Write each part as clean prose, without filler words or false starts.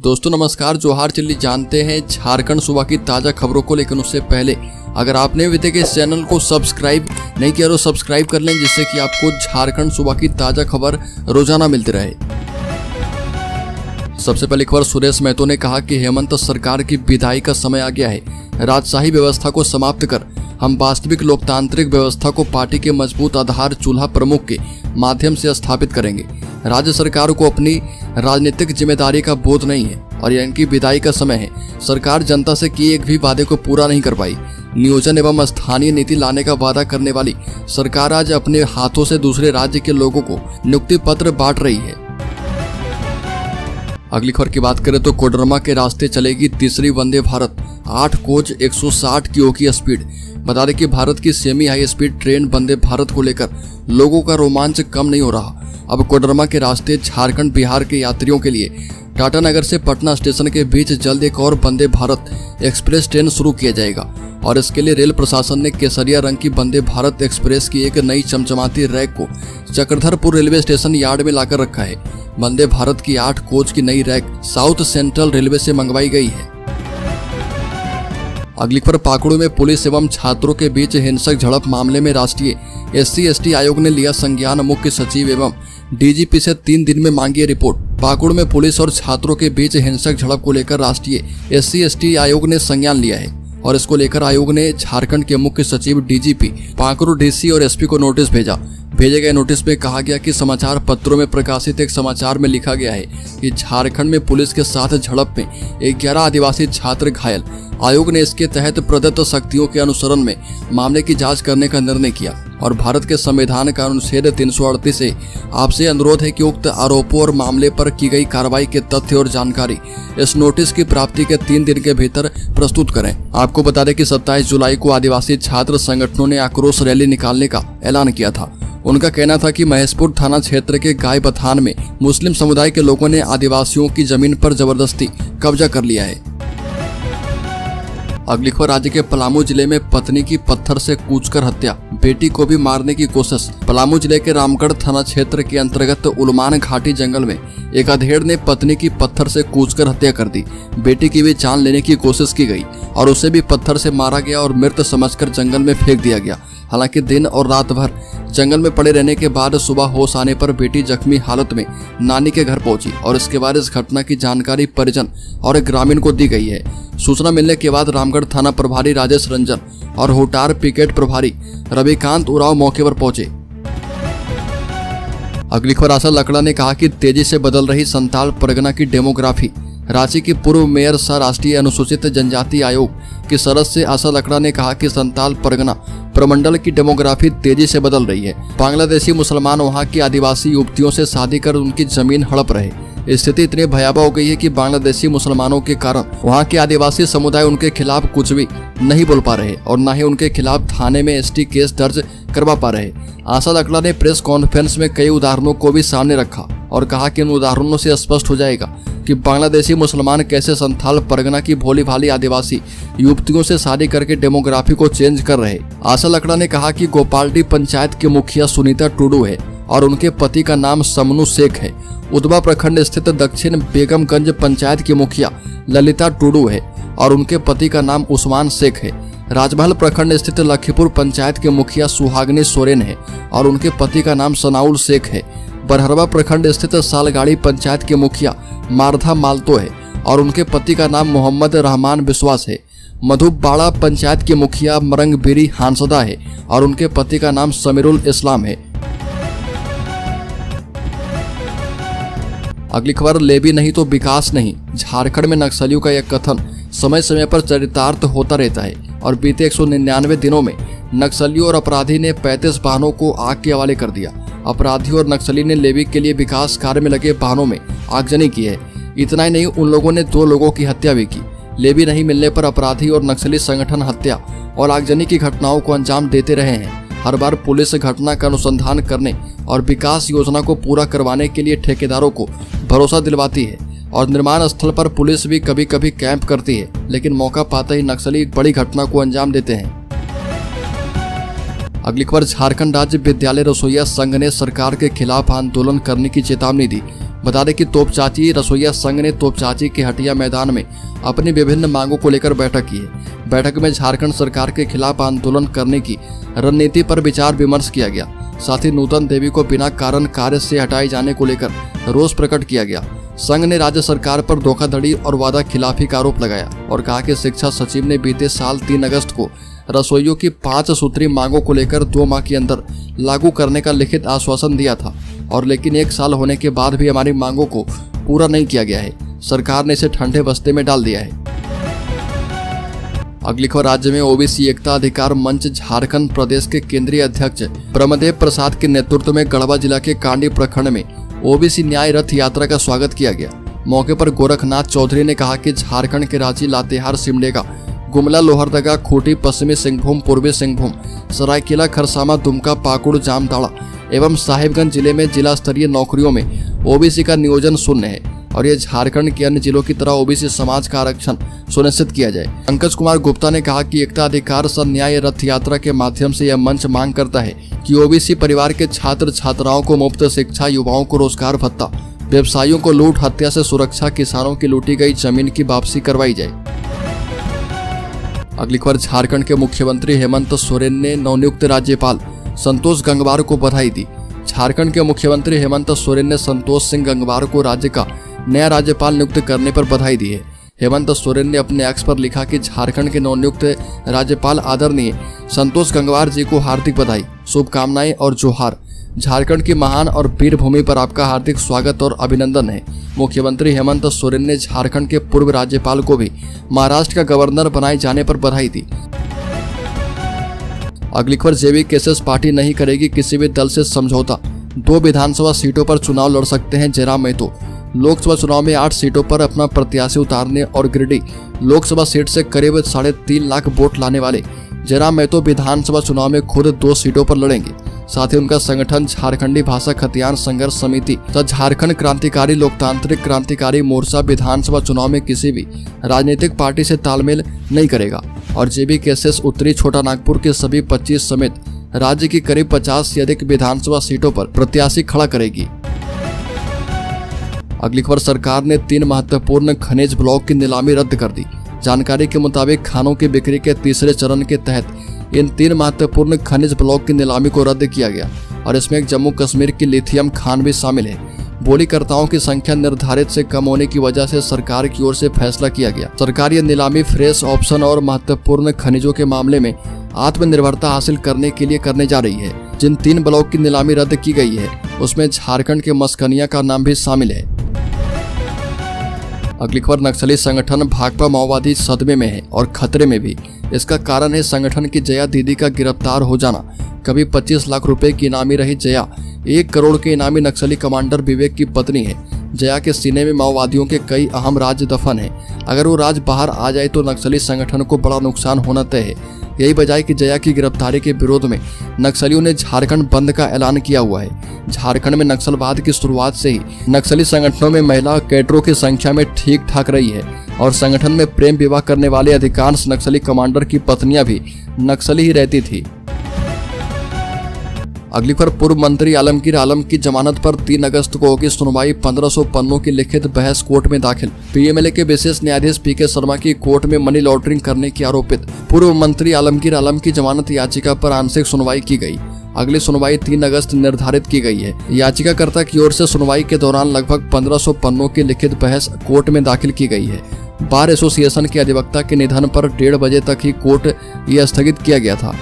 दोस्तों नमस्कार, जोहार चिल्ली। जानते हैं झारखंड सूबा की ताज़ा खबरों को, लेकिन उससे पहले अगर आपने अभी तक इस चैनल को सब्सक्राइब नहीं किया तो सब्सक्राइब कर लें, जिससे कि आपको झारखंड सूबा की ताज़ा खबर रोजाना मिलती रहे। सबसे पहले खबर, सुरेश महतो ने कहा कि हेमंत सरकार की विदाई का समय आ गया है। राजशाही व्यवस्था को समाप्त कर हम वास्तविक लोकतांत्रिक व्यवस्था को पार्टी के मजबूत आधार चूल्हा प्रमुख के माध्यम से स्थापित करेंगे। राज्य सरकार को अपनी राजनीतिक जिम्मेदारी का बोध नहीं है और यह इनकी विदाई का समय है। सरकार जनता से किए एक भी वादे को पूरा नहीं कर पाई। नियोजन एवं स्थानीय नीति लाने का वादा करने वाली सरकार आज अपने हाथों से दूसरे राज्य के लोगों को नियुक्ति पत्र बांट रही है। अगली खबर की बात करें तो कोडरमा के रास्ते चलेगी तीसरी वंदे भारत। 8 कोच 160 किलो की स्पीड। बता दें कि भारत की semi high speed train Vande Bharat को लेकर लोगों का रोमांच कम नहीं हो रहा। अब कोडरमा के रास्ते झारखंड बिहार के यात्रियों के लिए टाटानगर से पटना स्टेशन के बीच जल्द एक और वंदे भारत एक्सप्रेस ट्रेन शुरू किया जाएगा और इसके लिए रेल प्रशासन ने केसरिया रंग की वंदे भारत एक्सप्रेस की एक नई चमचमाती रैक को चक्रधरपुर रेलवे स्टेशन यार्ड में लाकर रखा है। वंदे भारत की 8 कोच की नई रैक साउथ सेंट्रल रेलवे से मंगवाई गई है। अगली खबर, पाकुड़ में पुलिस एवं छात्रों के बीच हिंसक झड़प मामले में राष्ट्रीय SC/ST आयोग ने लिया संज्ञान। मुख्य सचिव एवं DGP से 3 दिन में मांगी रिपोर्ट। पाकुड़ में पुलिस और छात्रों के बीच हिंसक झड़प को लेकर राष्ट्रीय SC/ST आयोग ने संज्ञान लिया है और इसको लेकर आयोग ने झारखंड के मुख्य सचिव, DGP, पाकुड़ DC और SP को नोटिस भेजा। भेजे गए नोटिस में कहा गया कि समाचार पत्रों में प्रकाशित एक समाचार में लिखा गया है कि झारखंड में पुलिस के साथ झड़प में 11 आदिवासी छात्र घायल। आयोग ने इसके तहत प्रदत्त शक्तियों के अनुसरण में मामले की जांच करने का निर्णय किया और भारत के संविधान का अनुच्छेद 338 से आपसे अनुरोध है कि उक्त आरोपों और मामले पर की गई कार्रवाई के तथ्य और जानकारी इस नोटिस की प्राप्ति के 3 दिन के भीतर प्रस्तुत करें। आपको बता दें कि 27 जुलाई को आदिवासी छात्र संगठनों ने आक्रोश रैली निकालने का ऐलान किया था। उनका कहना था कि महेशपुर थाना क्षेत्र के गाय बथान में मुस्लिम समुदाय के लोगों ने आदिवासियों की जमीन पर जबरदस्ती कब्जा कर लिया है। अगली खबर, राज्य के पलामू जिले में पत्नी की पत्थर से कूचकर हत्या, बेटी को भी मारने की कोशिश। पलामू जिले के रामगढ़ थाना क्षेत्र के अंतर्गत उलमान घाटी जंगल में एक अधेड़ ने पत्नी की पत्थर से कूचकर हत्या कर दी। बेटी की भी जान लेने की कोशिश की गई और उसे भी पत्थर से मारा गया और मृत समझकर जंगल में फेंक दिया गया। हालांकि दिन और रात भर जंगल में पड़े रहने के बाद सुबह होश आने पर बेटी जख्मी हालत में नानी के घर पहुंची और इसके बाद इस घटना की जानकारी परिजन और ग्रामीण को दी गई है। सूचना मिलने के बाद रामगढ़ थाना प्रभारी राजेश रंजन और होटार पिकेट प्रभारी रविकांत उराव मौके पर पहुंचे। अगली खबर, आशा लकड़ा ने कहा कि तेजी से बदल रही संताल परगना की डेमोग्राफी। रांची की पूर्व मेयर सह राष्ट्रीय अनुसूचित जनजाति आयोग की सदस्य आशा लकड़ा ने कहा कि संताल परगना प्रमंडल की डेमोग्राफी तेजी से बदल रही है। बांग्लादेशी मुसलमान वहां की आदिवासी युवतियों से शादी कर उनकी जमीन हड़प रहे। स्थिति इतनी भयावह हो गई है कि बांग्लादेशी मुसलमानों के कारण वहां के आदिवासी समुदाय उनके खिलाफ कुछ भी नहीं बोल पा रहे और न ही उनके खिलाफ थाने में ST केस दर्ज करवा पा रहे। आशा लकड़ा ने प्रेस कॉन्फ्रेंस में कई उदाहरणों को भी सामने रखा और कहा कि इन उदाहरणों से स्पष्ट हो जाएगा कि बांग्लादेशी मुसलमान कैसे संथाल परगना की भोली भाली आदिवासी युवतियों से शादी करके डेमोग्राफी को चेंज कर रहे। आशा लकड़ा ने कहा कि गोपालडी पंचायत के मुखिया सुनीता टुडू है और उनके पति का नाम समनू शेख है। उदवा प्रखंड स्थित दक्षिण बेगमगंज पंचायत की मुखिया ललिता टुडू है और उनके पति का नाम उस्मान शेख है। राजमहल प्रखंड स्थित लखीपुर पंचायत के मुखिया सुहागनी सोरेन है और उनके पति का नाम सनाउल शेख है। बरहरवा प्रखंड स्थित सालगाड़ी पंचायत के मुखिया मारधा मालतो है और उनके पति का नाम मोहम्मद रहमान विश्वास है। मधुबाड़ा पंचायत के मुखिया मरंगबीरी हांसदा है और उनके पति का नाम समीरुल इस्लाम है। अगली खबर, लेबी नहीं तो विकास नहीं। झारखंड में नक्सलियों का यह कथन समय समय पर चरितार्थ होता रहता है और बीते 199 दिनों में नक्सलियों और अपराधी ने 35 वाहनों को आग के हवाले कर दिया। अपराधियों और नक्सली ने लेबी के लिए विकास कार्य में लगे वाहनों में आगजनी की है। इतना ही नहीं, उन लोगों ने 2 लोगों की हत्या भी की। लेबी नहीं मिलने पर अपराधी और नक्सली संगठन हत्या और आगजनी की घटनाओं को अंजाम देते रहे हैं। हर बार पुलिस घटना का अनुसंधान करने और विकास योजना को पूरा करवाने के लिए ठेकेदारों को भरोसा दिलवाती है और निर्माण स्थल पर पुलिस भी कभी कभी कैंप करती है, लेकिन मौका पाते ही नक्सली बड़ी घटना को अंजाम देते हैं। अगली खबर, झारखंड राज्य विद्यालय रसोइया संघ ने सरकार के खिलाफ आंदोलन करने की चेतावनी दी। बता दें कि तोपचाची रसोइया संघ ने तोपचाची के हटिया मैदान में अपनी विभिन्न मांगों को लेकर बैठक की है। बैठक में झारखंड सरकार के खिलाफ आंदोलन करने की रणनीति पर विचार विमर्श किया गया। साथ ही नूतन देवी को बिना कारण कार्य से हटाए जाने को लेकर रोष प्रकट किया गया। संघ ने राज्य सरकार पर धोखाधड़ी और वादा खिलाफी का आरोप लगाया और कहा कि शिक्षा सचिव ने बीते साल 3 अगस्त को रसोइयों की 5 सूत्री मांगों को लेकर 2 माह के अंदर लागू करने का लिखित आश्वासन दिया था और लेकिन 1 साल होने के बाद भी हमारी मांगों को पूरा नहीं किया गया है। सरकार ने इसे ठंडे बस्ते में डाल दिया है। अगली खबर, राज्य में ओबीसी एकता अधिकार मंच झारखंड प्रदेश के केंद्रीय अध्यक्ष ब्रह्मदेव प्रसाद के नेतृत्व में गढ़वा जिला के कांडी प्रखंड में ओबीसी न्याय रथ यात्रा का स्वागत किया गया। मौके पर गोरखनाथ चौधरी ने कहा कि झारखंड के रांची, लातेहार, सिमडेगा, गुमला, लोहरदगा, खूंटी, पश्चिमी सिंहभूम, पूर्वी सिंहभूम, सरायकेला, खरसामा, दुमका, पाकुड़, जामताड़ा एवं साहिबगंज जिले में जिला स्तरीय नौकरियों में ओबीसी का नियोजन शून्य है और ये झारखंड के अन्य जिलों की तरह ओबीसी समाज का आरक्षण सुनिश्चित किया जाए। पंकज कुमार गुप्ता ने कहा कि एकता अधिकार सह न्याय रथ यात्रा के माध्यम से यह मंच मांग करता है कि ओबीसी परिवार के छात्र छात्राओं को मुफ्त शिक्षा, युवाओं को रोजगार भत्ता, व्यवसायियों को लूट हत्या से सुरक्षा, किसानों की लूटी गई जमीन की वापसी करवाई जाए। अगली खबर, झारखंड के मुख्यमंत्री हेमंत सोरेन ने नवनियुक्त राज्यपाल संतोष गंगवार को बधाई दी। झारखंड के मुख्यमंत्री हेमंत सोरेन ने संतोष सिंह गंगवार को राज्य का नया राज्यपाल नियुक्त करने पर बधाई दी है। हेमंत सोरेन ने अपने एक्स पर लिखा कि झारखंड के नवनियुक्त राज्यपाल आदरणीय संतोष गंगवार जी को हार्दिक बधाई, शुभकामनाएं और जोहार। झारखंड की महान और वीर भूमि पर आपका हार्दिक स्वागत और अभिनंदन है। मुख्यमंत्री हेमंत सोरेन ने झारखंड के पूर्व राज्यपाल को भी महाराष्ट्र का गवर्नर बनाए जाने पर बधाई दी। अगली खबर, जेबी केसेस पार्टी नहीं करेगी किसी भी दल से समझौता। 2 विधानसभा सीटों पर चुनाव लड़ सकते हैं जयराम महतो। लोकसभा चुनाव में 8 सीटों पर अपना प्रत्याशी उतारने और गिरिडीह लोकसभा सीट से करीब 3.5 लाख वोट लाने वाले जयराम महतो विधानसभा चुनाव में खुद 2 सीटों पर लड़ेंगे। साथ ही उनका संगठन झारखंडी भाषा खतियान संघर्ष समिति तथा झारखंड क्रांतिकारी लोकतांत्रिक क्रांतिकारी मोर्चा विधानसभा चुनाव में किसी भी राजनीतिक पार्टी से तालमेल नहीं करेगा और जेबी केसेस उत्तरी छोटा नागपुर के सभी 25 समेत राज्य की करीब 50 से अधिक विधानसभा सीटों पर प्रत्याशी खड़ा करेगी। अगली खबर, सरकार ने 3 महत्वपूर्ण खनिज ब्लॉक की नीलामी रद्द कर दी। जानकारी के मुताबिक खानों की बिक्री के तीसरे चरण के तहत इन 3 महत्वपूर्ण खनिज ब्लॉक की नीलामी को रद्द किया गया और इसमें एक जम्मू कश्मीर की लिथियम खान भी शामिल है। बोलीकर्ताओं की संख्या निर्धारित से कम होने की वजह से सरकार की ओर से फैसला किया गया। सरकार ये नीलामी फ्रेश ऑप्शन और महत्वपूर्ण खनिजों के मामले में आत्मनिर्भरता हासिल करने के लिए करने जा रही है। जिन 3 ब्लॉक की नीलामी रद्द की गई है उसमें झारखंड के मस्कनिया का नाम भी शामिल है। अगली खबर, नक्सली संगठन भाकपा माओवादी सदमे में है और खतरे में भी। इसका कारण है संगठन की जया दीदी का गिरफ्तार हो जाना। कभी 25 लाख रुपए की इनामी रही जया 1 करोड़ के इनामी नक्सली कमांडर विवेक की पत्नी है। जया के सीने में माओवादियों के कई अहम राज दफन है। अगर वो राज बाहर आ जाए तो नक्सली संगठन को बड़ा नुकसान होना तय है। यही वजह है कि जया की गिरफ्तारी के विरोध में नक्सलियों ने झारखंड बंद का ऐलान किया हुआ है। झारखंड में नक्सलवाद की शुरुआत से ही नक्सली संगठनों में महिला कैडरों की संख्या में ठीक ठाक रही है और संगठन में प्रेम विवाह करने वाले अधिकांश नक्सली कमांडर की पत्नियां भी नक्सली ही रहती थी। अगली खबर, पूर्व मंत्री आलमगीर आलम की जमानत पर 3 अगस्त को होगी सुनवाई। 1500 पन्नों की लिखित बहस कोर्ट में दाखिल। पीएमएलए के विशेष न्यायाधीश पीके शर्मा की कोर्ट में मनी लॉन्ड्रिंग करने की आरोपित पूर्व मंत्री आलमगीर आलम की जमानत याचिका पर आंशिक सुनवाई की गई। अगली सुनवाई 3 अगस्त निर्धारित की गई है। याचिकाकर्ता की ओर से सुनवाई के दौरान लगभग 1500 पन्नों की लिखित बहस कोर्ट में दाखिल की गई है। बार एसोसिएशन के अधिवक्ता के निधन पर 1:30 बजे तक ही कोर्ट यह स्थगित किया गया था।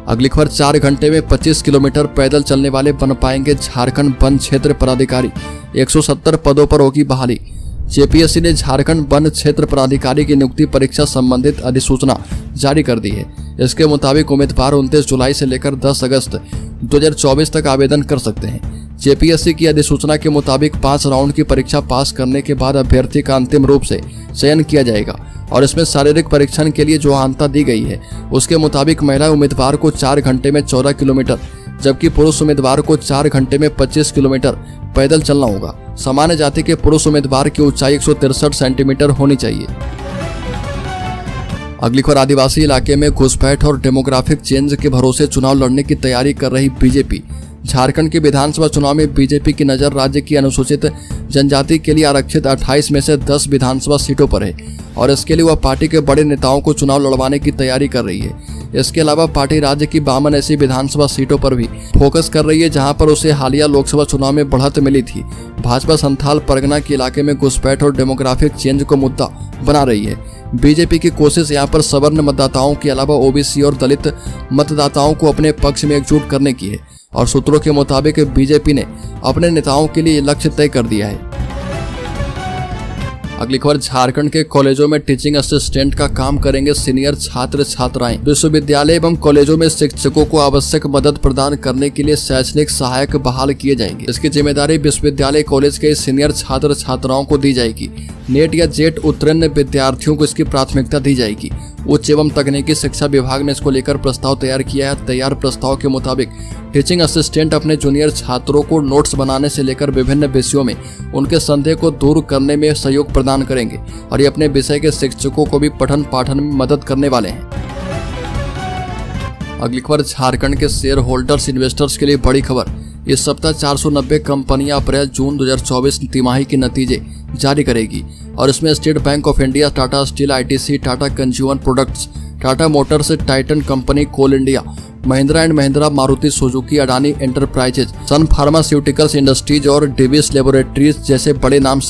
अगली खबर, 4 घंटे में 25 किलोमीटर पैदल चलने वाले बन पाएंगे झारखंड वन क्षेत्र पदाधिकारी। 170 पदों पर होगी बहाली। जेपीएससी ने झारखंड वन क्षेत्र पदाधिकारी की नियुक्ति परीक्षा संबंधित अधिसूचना जारी कर दी है। इसके मुताबिक उम्मीदवार 29 जुलाई से लेकर 10 अगस्त 2024 तक आवेदन कर सकते हैं। जेपीएससी की अधिसूचना के मुताबिक 5 राउंड की परीक्षा पास करने के बाद अभ्यर्थी का अंतिम रूप से चयन किया जाएगा और इसमें शारीरिक परीक्षण के लिए जो अहंता दी गई है उसके मुताबिक महिला उम्मीदवार को 4 घंटे में 14 किलोमीटर जबकि पुरुष उम्मीदवार को 4 घंटे में 25 किलोमीटर पैदल चलना होगा। सामान्य जाति के पुरुष उम्मीदवार की ऊंचाई 163 सेंटीमीटर होनी चाहिए। अगली खबर, आदिवासी इलाके में घुसपैठ और डेमोग्राफिक चेंज के भरोसे चुनाव लड़ने की तैयारी कर रही बीजेपी। झारखंड के विधानसभा चुनाव में बीजेपी की नजर राज्य की अनुसूचित जनजाति के लिए आरक्षित 28 में से 10 विधानसभा सीटों पर है और इसके लिए वह पार्टी के बड़े नेताओं को चुनाव लड़वाने की तैयारी कर रही है। इसके अलावा पार्टी राज्य की 52 ऐसी विधानसभा सीटों पर भी फोकस कर रही है जहां पर उसे हालिया लोकसभा चुनाव में बढ़त मिली थी। भाजपा संथाल परगना के इलाके में घुसपैठ और डेमोग्राफिक चेंज को मुद्दा बना रही है। बीजेपी की कोशिश यहां पर सवर्ण मतदाताओं के अलावा ओबीसी और दलित मतदाताओं को अपने पक्ष में एकजुट करने की है और सूत्रों के मुताबिक बीजेपी ने अपने नेताओं के लिए लक्ष्य तय कर दिया है। अगली खबर, झारखंड के कॉलेजों में टीचिंग असिस्टेंट का काम करेंगे सीनियर छात्र छात्राएं। विश्वविद्यालय एवं कॉलेजों में शिक्षकों को आवश्यक मदद प्रदान करने के लिए शैक्षणिक सहायक बहाल किए जाएंगे। इसकी जिम्मेदारी विश्वविद्यालय कॉलेज के सीनियर छात्र छात्राओं को दी जाएगी। नेट या जेट उत्तीर्ण विद्यार्थियों को इसकी प्राथमिकता दी जाएगी। उच्च एवं तकनीकी शिक्षा विभाग ने इसको लेकर प्रस्ताव तैयार किया है। तैयार प्रस्ताव के मुताबिक टीचिंग असिस्टेंट अपने जूनियर छात्रों को नोट्स बनाने से लेकर विभिन्न विषयों में उनके संदेह को दूर करने में सहयोग प्रदान करेंगे और ये अपने विषय के शिक्षकों को भी पठन पाठन में मदद करने वाले हैं। अगली खबर, झारखंड के शेयर होल्डर्स इन्वेस्टर्स के लिए बड़ी खबर। इस सप्ताह 490 कंपनियां अप्रैल जून 2024 तिमाही के नतीजे जारी करेगी और इसमें State Bank of India, Tata Steel, ITC, Tata Consumer Products, Tata Motors, Titan Company, Coal India, Mahindra and Mahindra, Maruti Suzuki, Adani Enterprises, Sun Pharmaceuticals Industries और डिविस लेबोरेटरीज जैसे बड़े नाम